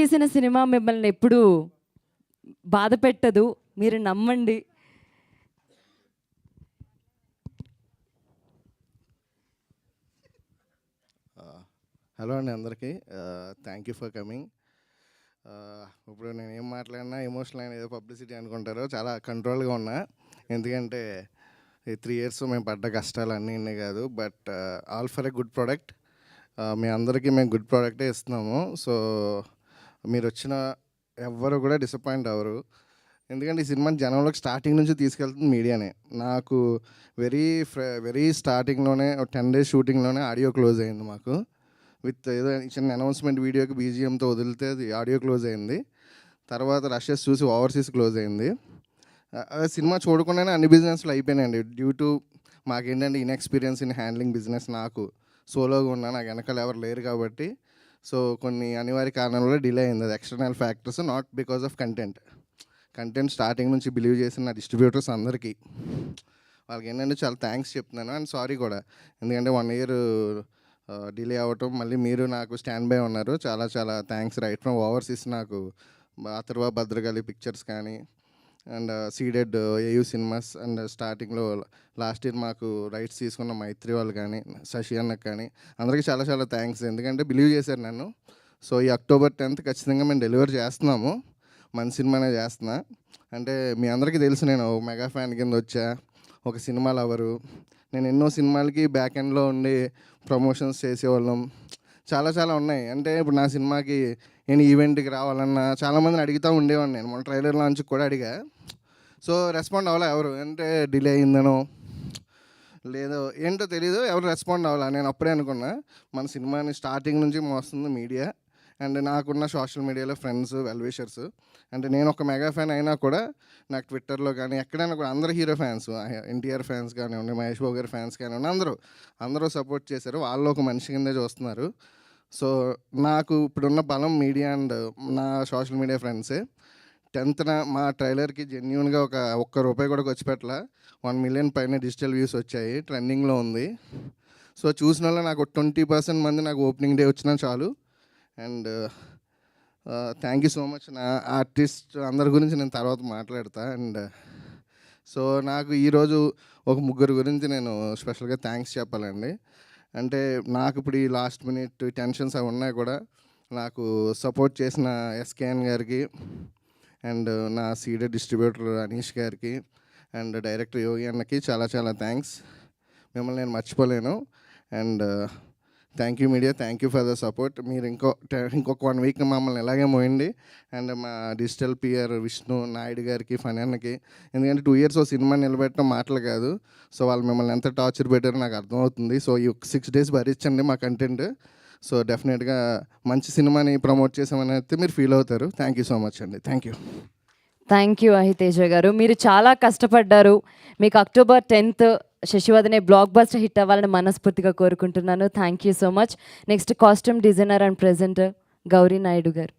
తీసిన సినిమా మిమ్మల్ని ఎప్పుడూ బాధ పెట్టదు, మీరు నమ్మండి. హలో అండి అందరికీ, థ్యాంక్ యూ ఫర్ కమింగ్. ఇప్పుడు నేను ఏం మాట్లాడినా ఎమోషనల్ అయిన ఏదో పబ్లిసిటీ అనుకుంటారో, చాలా కంట్రోల్గా ఉన్నా. ఎందుకంటే ఈ 3 years మేము పడ్డ కష్టాలు అన్నీ ఇన్నే కాదు, but all for a good product. మీ అందరికీ మేము గుడ్ ప్రోడక్టే ఇస్తున్నాము. సో మీరు వచ్చిన ఎవ్వరు కూడా డిసప్పాయింట్ అవ్వరు. ఎందుకంటే ఈ సినిమాని జనంలోకి స్టార్టింగ్ నుంచి తీసుకెళ్తుంది మీడియానే. నాకు వెరీ స్టార్టింగ్లోనే 10 days షూటింగ్లోనే ఆడియో క్లోజ్ అయింది మాకు. విత్ ఏదో చిన్న అనౌన్స్మెంట్ వీడియోకి బీజిఎంతో వదిలితే అది ఆడియో క్లోజ్ అయింది. తర్వాత రషెస్ చూసి ఓవర్సీస్ క్లోజ్ అయింది. సినిమా చూడకుండానే అన్ని బిజినెస్లు అయిపోయినాయండి. డ్యూ టు మాకేంటంటే ఇన్ఎక్స్పీరియన్స్ ఇన్ హ్యాండ్లింగ్ బిజినెస్. నాకు సోలోగా ఉన్నా, నాకు వెనకాల ఎవరు లేరు కాబట్టి. సో కొన్ని అనివార్య కారణాల వల్ల డిలే అయింది. అది external factors, not because of content starting నుంచి బిలీవ్ చేసిన నా డిస్ట్రిబ్యూటర్స్ అందరికీ వాళ్ళకి ఏంటంటే చాలా థ్యాంక్స్ చెప్తున్నాను. అండ్ సారీ కూడా, ఎందుకంటే 1 year డిలే అవ్వటం, మళ్ళీ మీరు నాకు స్టాండ్ బై ఉన్నారు. చాలా చాలా థ్యాంక్స్. రైట్ ఫ్రమ్ ఓవర్సీస్ నాకు అథర్వ భద్రకాళి పిక్చర్స్ కానీ, and ceded AU cinemas, and స్టార్టింగ్లో లాస్ట్ ఇయర్ మాకు రైట్స్ తీసుకున్న మైత్రి వాళ్ళు కానీ, శశి అన్నకు కానీ, అందరికీ చాలా చాలా థ్యాంక్స్. ఎందుకంటే బిలీవ్ చేశారు నన్ను. సో ఈ October 10th ఖచ్చితంగా మేము డెలివర్ చేస్తున్నాము. మంచి సినిమానే చేస్తున్నా. అంటే మీ అందరికీ తెలుసు, నేను మెగా ఫ్యాన్ కింద వచ్చా, ఒక సినిమా లవరు. నేను ఎన్నో సినిమాలకి బ్యాక్ ఎండ్లో ఉండి ప్రమోషన్స్ చేసేవాళ్ళం, చాలా చాలా ఉన్నాయి. అంటే ఇప్పుడు నా సినిమాకి నేను ఈవెంట్కి రావాలన్నా చాలామందిని అడుగుతూ ఉండేవాడిని. నేను మన ట్రైలర్ లాంచ్కి కూడా అడిగా. సో రెస్పాండ్ అవ్వాలా ఎవరు, అంటే డిలే అయిందనో లేదో ఏంటో తెలీదు, ఎవరు రెస్పాండ్ అవ్వాలా. నేను అప్పుడే అనుకున్నా మన సినిమాని స్టార్టింగ్ నుంచి మోస్తుంది మీడియా. అండ్ నాకున్న సోషల్ మీడియాలో ఫ్రెండ్స్, వెల్విషర్స్. అంటే నేను ఒక మెగా ఫ్యాన్ అయినా కూడా నాకు ట్విట్టర్లో కానీ ఎక్కడైనా కూడా అందరూ హీరో ఫ్యాన్స్, ఎన్టీఆర్ ఫ్యాన్స్ కానివ్వండి, మహేష్ బాబు గారి ఫ్యాన్స్ కానివ్వండి, అందరూ సపోర్ట్ చేశారు. వాళ్ళు ఒక మనిషి కిందే చూస్తున్నారు. సో నాకు ఇప్పుడున్న బలం మీడియా అండ్ నా సోషల్ మీడియా ఫ్రెండ్సే. 10th మా ట్రైలర్కి జెన్యూన్గా ఒక్క రూపాయి కూడా ఖర్చు పెట్టాల. 1 million పైన డిజిటల్ వ్యూస్ వచ్చాయి, ట్రెండింగ్లో ఉంది. సో చూసిన వాళ్ళు నాకు 20% మంది నాకు ఓపెనింగ్ డే వచ్చినా చాలు. And thank you so much. నా ఆర్టిస్ట్ అందరి గురించి నేను తర్వాత మాట్లాడతా. అండ్ సో నాకు ఈరోజు ఒక 3 గురించి నేను స్పెషల్గా థ్యాంక్స్ చెప్పాలండి. అంటే నాకు ఇప్పుడు ఈ లాస్ట్ మినిట్ టెన్షన్స్ అవి ఉన్నాయి కూడా, నాకు సపోర్ట్ చేసిన ఎస్కేఎన్ గారికి, అండ్ నా సీడెడ్ డిస్ట్రిబ్యూటర్ అనీష్ గారికి, అండ్ డైరెక్టర్ యోగి అన్నకి చాలా చాలా థ్యాంక్స్. మిమ్మల్ని నేను మర్చిపోలేను. And thank you media, thank you for the support. మీరు ఇంకొక 1 week మమ్మల్ని ఎలాగే మోయండి. అండ్ మా డిజిటల్ పిఆర్ విష్ణు నాయుడు గారికి, ఫనీ అన్నకి, ఎందుకంటే 2 years సినిమా నిలబెట్టడం మాటలు కాదు. సో వాళ్ళు మిమ్మల్ని ఎంత టార్చర్ పెట్టారో నాకు అర్థమవుతుంది. సో ఈ 6 days భరించండి మా కంటెంట్. సో డెఫినెట్గా మంచి సినిమాని ప్రమోట్ చేసామని అయితే మీరు ఫీల్ అవుతారు. థ్యాంక్ యూ సో మచ్ అండి. Thank you. Thank you Ahiteja గారు. మీరు చాలా కష్టపడ్డారు. మీకు October 10th Sasivadane blockbuster hit అవ్వాలని మనస్ఫూర్తిగా కోరుకుంటున్నాను. థ్యాంక్ యూ సో మచ్. Next costume designer and presenter Gowri Naidu గారు.